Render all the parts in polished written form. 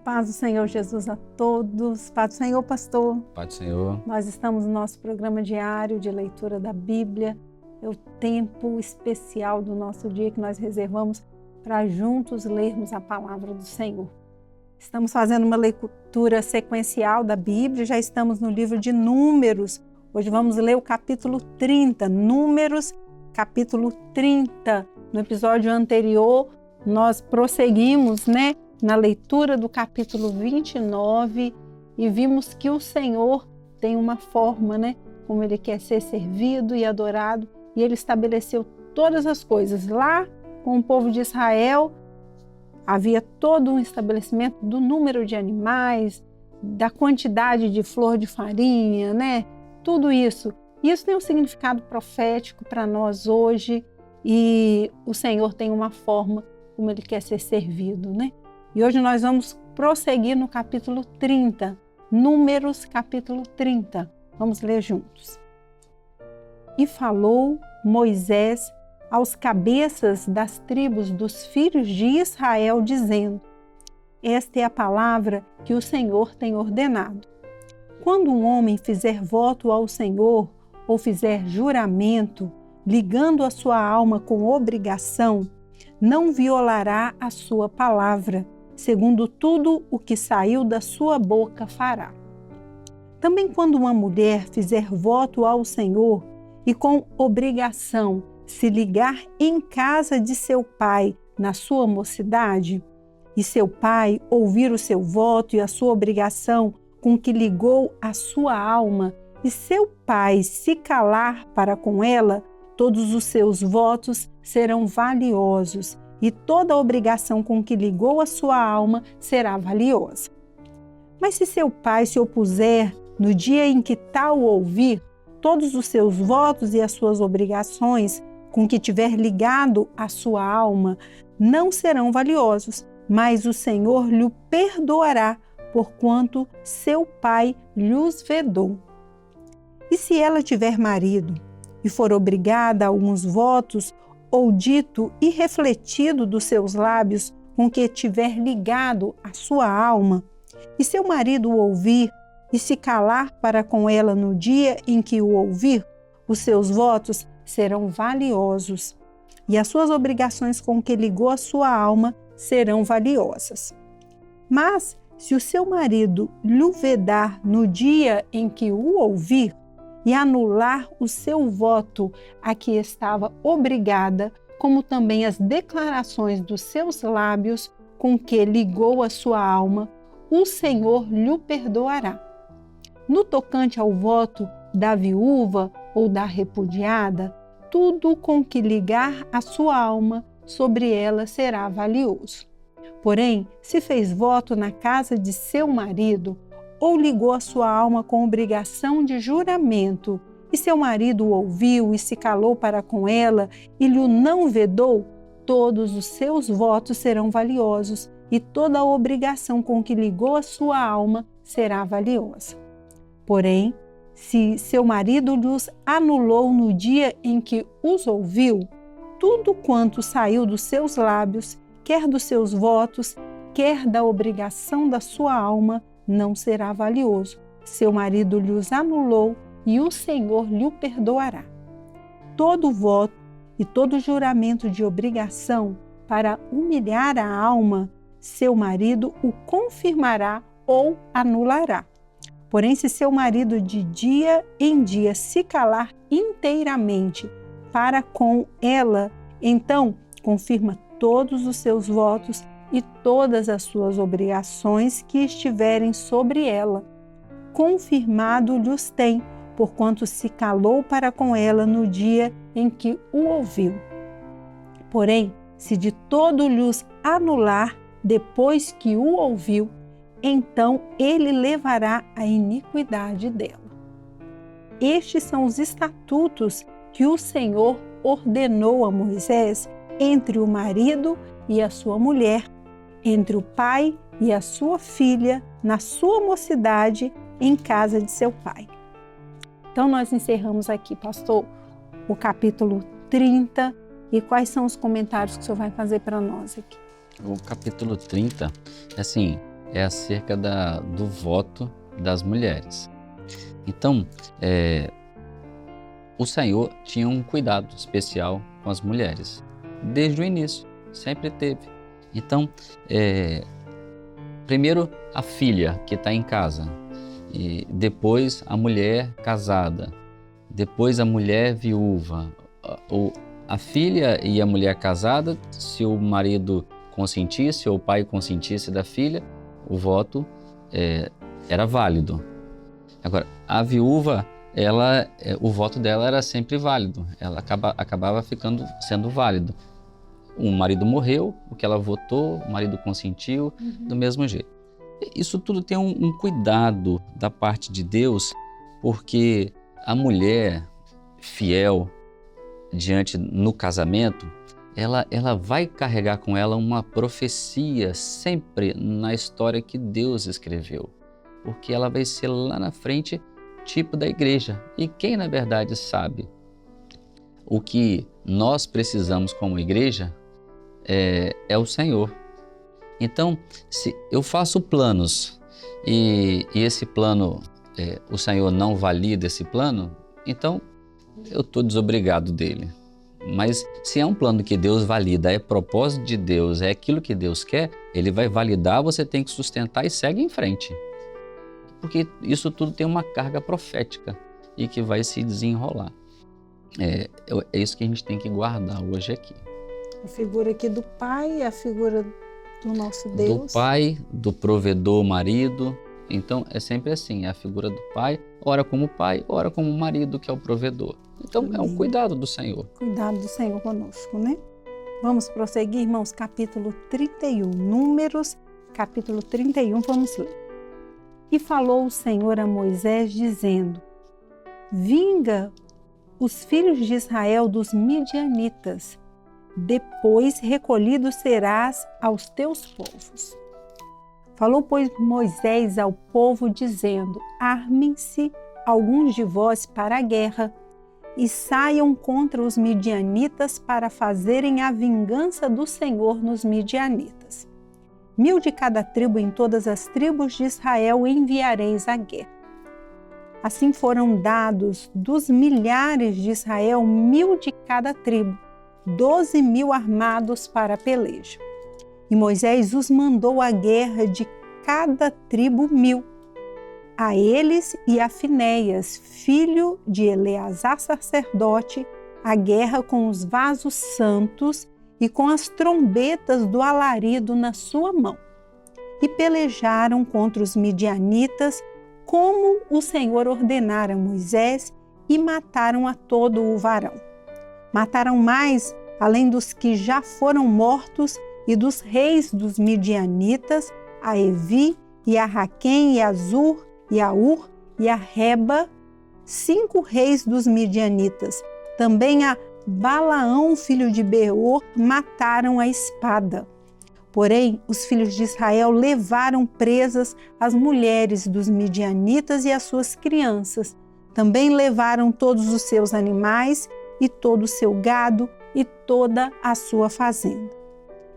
paz do Senhor Jesus a todos. Paz do Senhor, pastor. Paz do Senhor. Nós estamos no nosso programa diário de leitura da Bíblia. É o tempo especial do nosso dia que nós reservamos para juntos lermos a palavra do Senhor. Estamos fazendo uma leitura sequencial da Bíblia, já estamos no livro de Números. Hoje vamos ler o capítulo 30, Números, capítulo 30. No episódio anterior, nós prosseguimos, na leitura do capítulo 29 e vimos que o Senhor tem uma forma, como Ele quer ser servido e adorado, e Ele estabeleceu todas as coisas. Lá com o povo de Israel, havia todo um estabelecimento do número de animais, da quantidade de flor de farinha, tudo isso. Isso tem um significado profético para nós hoje e o Senhor tem uma forma como Ele quer ser servido, E hoje nós vamos prosseguir no capítulo 30, Números capítulo 30. Vamos ler juntos. E falou Moisés aos cabeças das tribos dos filhos de Israel, dizendo: Esta é a palavra que o Senhor tem ordenado. Quando um homem fizer voto ao Senhor ou fizer juramento, ligando a sua alma com obrigação, não violará a sua palavra, segundo tudo o que saiu da sua boca fará. Também quando uma mulher fizer voto ao Senhor e com obrigação se ligar em casa de seu pai na sua mocidade, e seu pai ouvir o seu voto e a sua obrigação com que ligou a sua alma, e seu pai se calar para com ela, todos os seus votos serão valiosos e toda a obrigação com que ligou a sua alma será valiosa. Mas se seu pai se opuser no dia em que tal ouvir, todos os seus votos e as suas obrigações com que tiver ligado a sua alma não serão valiosos, mas o Senhor lhe perdoará, porquanto seu pai lhos vedou. E se ela tiver marido e for obrigada a alguns votos, ou dito e refletido dos seus lábios com que tiver ligado a sua alma, e seu marido o ouvir e se calar para com ela no dia em que o ouvir, os seus votos serão valiosos, e as suas obrigações com que ligou a sua alma serão valiosas. Mas, se o seu marido lhe vedar no dia em que o ouvir, e anular o seu voto a que estava obrigada, como também as declarações dos seus lábios com que ligou a sua alma, o Senhor lhe perdoará. No tocante ao voto da viúva ou da repudiada, tudo com que ligar a sua alma, sobre ela será valioso. Porém, se fez voto na casa de seu marido, ou ligou a sua alma com obrigação de juramento, e seu marido o ouviu e se calou para com ela, e lhe não vedou, todos os seus votos serão valiosos, e toda a obrigação com que ligou a sua alma será valiosa. Porém, se seu marido lhes anulou no dia em que os ouviu, tudo quanto saiu dos seus lábios, quer dos seus votos, quer da obrigação da sua alma, não será valioso. Seu marido lhes anulou e o Senhor lhe perdoará. Todo voto e todo juramento de obrigação para humilhar a alma, seu marido o confirmará ou anulará. Porém, se seu marido de dia em dia se calar inteiramente para com ela, então confirma todos os seus votos e todas as suas obrigações que estiverem sobre ela. Confirmado lhes tem, porquanto se calou para com ela no dia em que o ouviu. Porém, se de todo lhes anular depois que o ouviu, então ele levará a iniquidade dela. Estes são os estatutos que o Senhor ordenou a Moisés entre o marido e a sua mulher, entre o pai e a sua filha, na sua mocidade, em casa de seu pai. Então, nós encerramos aqui, pastor, o capítulo 30. E quais são os comentários que o senhor vai fazer para nós aqui? O capítulo 30, é acerca do voto das mulheres. Então, o Senhor tinha um cuidado especial com as mulheres, desde o início, sempre teve. Então, primeiro a filha que está em casa, e depois a mulher casada, depois a mulher viúva. A filha e a mulher casada, se o marido consentisse ou o pai consentisse da filha, o voto era válido. Agora, a viúva, o voto dela era sempre válido, ela acabava sendo válido. O marido morreu, o que ela votou, o marido consentiu, do mesmo jeito. Isso tudo tem um cuidado da parte de Deus, porque a mulher fiel no casamento, ela vai carregar com ela uma profecia sempre na história que Deus escreveu, porque ela vai ser lá na frente tipo da igreja. E quem na verdade sabe o que nós precisamos como igreja é o Senhor. Então, se eu faço planos e esse plano, o Senhor não valida esse plano, então eu estou desobrigado dele. Mas se é um plano que Deus valida, é propósito de Deus, é aquilo que Deus quer, Ele vai validar, você tem que sustentar e segue em frente. Porque isso tudo tem uma carga profética e que vai se desenrolar. É isso que a gente tem que guardar hoje aqui. A figura aqui do pai, a figura do nosso Deus. Do pai, do provedor, marido. Então é sempre assim, é a figura do pai, ora como pai, ora como marido, que é o provedor. Então é um cuidado do Senhor. Cuidado do Senhor conosco, né? Vamos prosseguir, irmãos, capítulo 31, Números, capítulo 31, vamos ler. E falou o Senhor a Moisés, dizendo: vinga os filhos de Israel dos midianitas, depois recolhido serás aos teus povos. Falou, pois, Moisés ao povo, dizendo: armem-se alguns de vós para a guerra e saiam contra os midianitas para fazerem a vingança do Senhor nos midianitas. 1000 de cada tribo em todas as tribos de Israel enviareis à guerra. Assim foram dados dos milhares de Israel 1000 de cada tribo, 12.000 armados para a peleja. E Moisés os mandou à guerra de cada tribo 1000. A eles e a Finéias, filho de Eleazar sacerdote, a guerra com os vasos santos e com as trombetas do alarido na sua mão. E pelejaram contra os midianitas, como o Senhor ordenara a Moisés, e mataram a todo o varão. Mataram mais, além dos que já foram mortos, e dos reis dos midianitas, a Evi, e a Raquém, e a Zur, e a Ur, e a Reba, 5 reis dos midianitas. Também a Balaão, filho de Beor, mataram a espada. Porém, os filhos de Israel levaram presas as mulheres dos midianitas e as suas crianças. Também levaram todos os seus animais e todo o seu gado e toda a sua fazenda.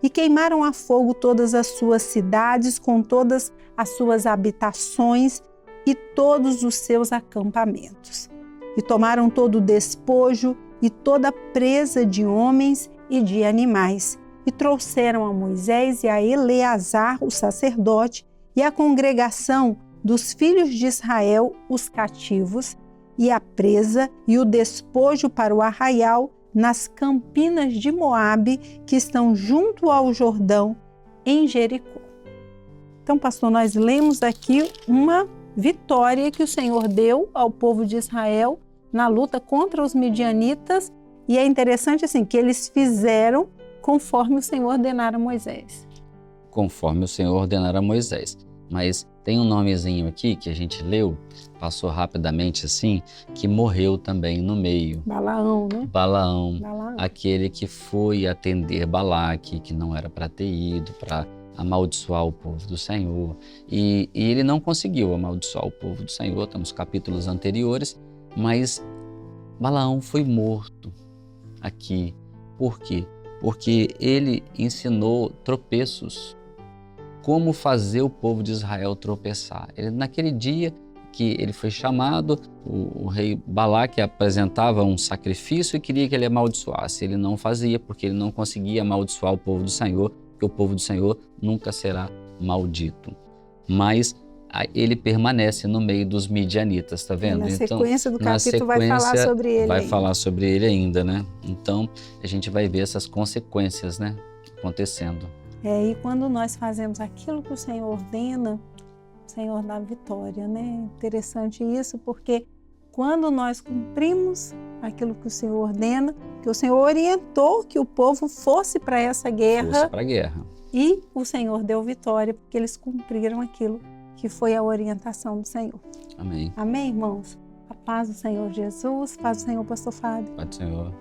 E queimaram a fogo todas as suas cidades com todas as suas habitações e todos os seus acampamentos. E tomaram todo o despojo e toda a presa de homens e de animais, e trouxeram a Moisés e a Eleazar, o sacerdote, e a congregação dos filhos de Israel, os cativos, e a presa e o despojo para o arraial nas campinas de Moabe, que estão junto ao Jordão, em Jericó. Então, pastor, nós lemos aqui uma vitória que o Senhor deu ao povo de Israel na luta contra os midianitas, e é interessante assim que eles fizeram conforme o Senhor ordenara a Moisés. Conforme o Senhor ordenara a Moisés. Mas tem um nomezinho aqui que a gente leu, passou rapidamente assim, que morreu também no meio. Balaão, né? Balaão, aquele que foi atender Balaque, que não era para ter ido, para amaldiçoar o povo do Senhor. E ele não conseguiu amaldiçoar o povo do Senhor, estamos nos capítulos anteriores, mas Balaão foi morto aqui. Por quê? Porque ele ensinou tropeços como fazer o povo de Israel tropeçar. Naquele dia que ele foi chamado, o rei Balaque apresentava um sacrifício e queria que ele amaldiçoasse. Ele não fazia, porque ele não conseguia amaldiçoar o povo do Senhor, porque o povo do Senhor nunca será maldito. Mas ele permanece no meio dos midianitas, tá vendo? Na sequência do capítulo vai falar sobre ele. Vai falar sobre ele ainda, né? Então, a gente vai ver essas consequências, né, acontecendo. E quando nós fazemos aquilo que o Senhor ordena, o Senhor dá vitória, né? Interessante isso, porque quando nós cumprimos aquilo que o Senhor ordena, que o Senhor orientou que o povo fosse para essa guerra. Fosse para a guerra. E o Senhor deu vitória, porque eles cumpriram aquilo que foi a orientação do Senhor. Amém. Amém, irmãos? A paz do Senhor Jesus, paz do Senhor, pastor Fábio. Paz do Senhor.